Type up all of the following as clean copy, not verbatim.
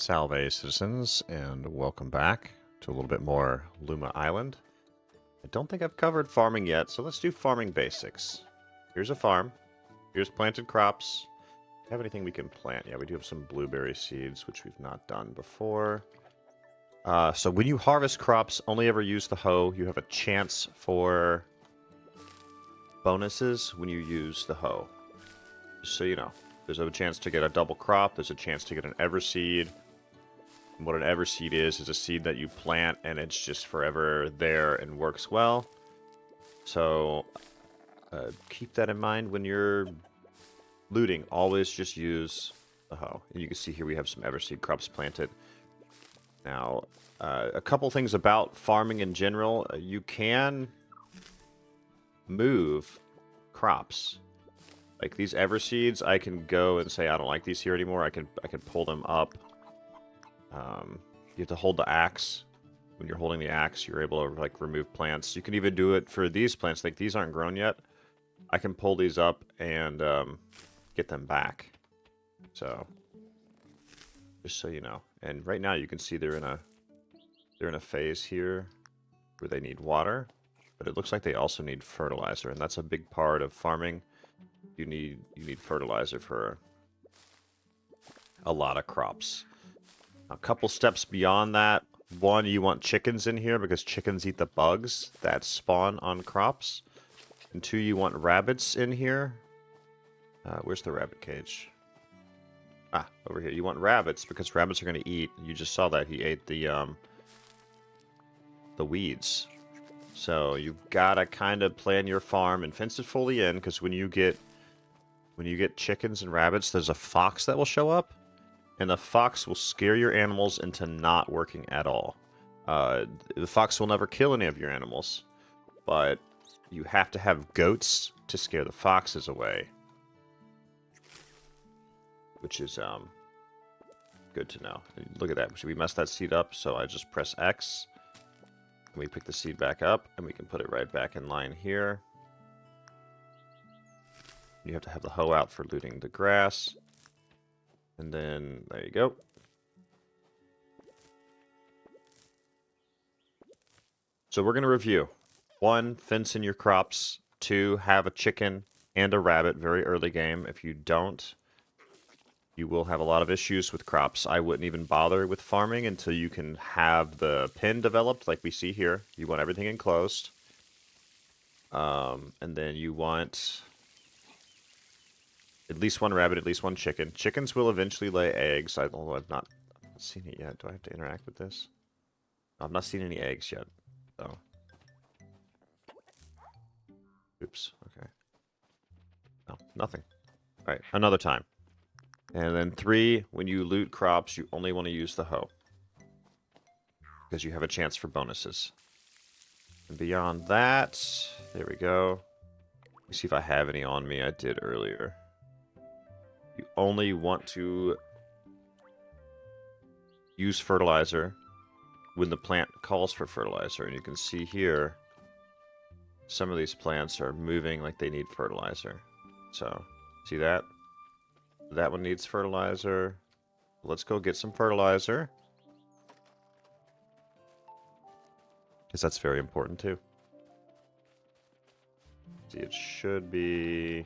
Salve, citizens, and welcome back to a little bit more Luma Island. I don't think I've covered farming yet, so let's do farming basics. Here's a farm. Here's planted crops. Do we have anything we can plant? Yeah, we do have some blueberry seeds, which we've not done before. So when you harvest crops, only ever use the hoe. You have a chance for bonuses when you use the hoe. Just so you know. There's a chance to get a double crop. There's a chance to get an everseed. And what an everseed is a seed that you plant and it's just forever there and works well. So keep that in mind when you're looting. Always just use the hoe. And you can see here we have some everseed crops planted. Now, a couple things about farming in general. You can move crops. Like these everseeds, I can go and say I don't like these here anymore. I can pull them up. You have to hold the axe. When you're holding the axe, you're able to like remove plants. You can even do it for these plants. Like these aren't grown yet. I can pull these up and get them back. So just so you know. And right now you can see they're in a phase here where they need water, but it looks like they also need fertilizer, and that's a big part of farming. You need fertilizer for a lot of crops. A couple steps beyond that. One, you want chickens in here because chickens eat the bugs that spawn on crops. And two, you want rabbits in here. Where's the rabbit cage? Ah, over here. You want rabbits because rabbits are going to eat. You just saw that he ate the weeds. So you've got to kind of plan your farm and fence it fully in, because when you get chickens and rabbits, there's a fox that will show up, and the fox will scare your animals into not working at all. The fox will never kill any of your animals, but you have to have goats to scare the foxes away, which is good to know. Look at that. We messed that seed up, so I just press X, and we pick the seed back up, and we can put it right back in line here. You have to have the hoe out for looting the grass. And then, there you go. So we're going to review. 1, fence in your crops. 2, have a chicken and a rabbit very early game. If you don't, you will have a lot of issues with crops. I wouldn't even bother with farming until you can have the pen developed like we see here. You want everything enclosed. And then you want at least one rabbit, at least one chicken. Chickens will eventually lay eggs, although I've not seen it yet. Do I have to interact with this? No, I've not seen any eggs yet. So. Oops, okay. No, nothing. Alright, another time. And then 3, when you loot crops, you only want to use the hoe, because you have a chance for bonuses. And beyond that, there we go. Let me see if I have any on me. I did earlier. You only want to use fertilizer when the plant calls for fertilizer. And you can see here, some of these plants are moving like they need fertilizer. So, see that? That one needs fertilizer. Let's go get some fertilizer, because that's very important too. See, it should be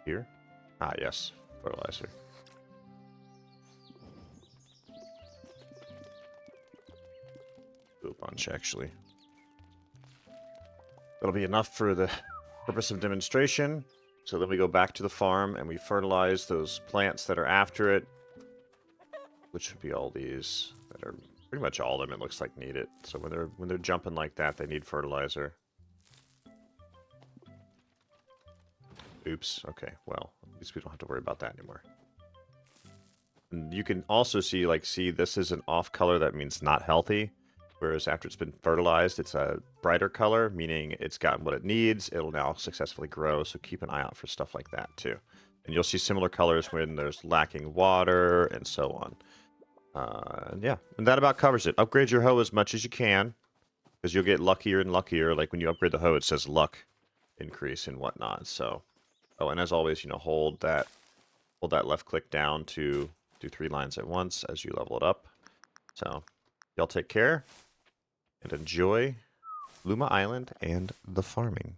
here. Ah, yes, fertilizer. Do a bunch, actually. That'll be enough for the purpose of demonstration. So then we go back to the farm and we fertilize those plants that are after it, which would be all these that are pretty much all of them. It looks like need it. So when they're jumping like that, they need fertilizer. Oops. Okay. Well, at least we don't have to worry about that anymore. And you can also see, this is an off color. That means not healthy. Whereas after it's been fertilized, it's a brighter color, meaning it's gotten what it needs. It'll now successfully grow, so keep an eye out for stuff like that too. And you'll see similar colors when there's lacking water and so on. Yeah, and that about covers it. Upgrade your hoe as much as you can, because you'll get luckier and luckier. Like when you upgrade the hoe, it says luck increase and whatnot. So, oh, and as always, hold that hold that left click down to do 3 lines at once as you level it up. So, y'all take care and enjoy Luma Island and the farming.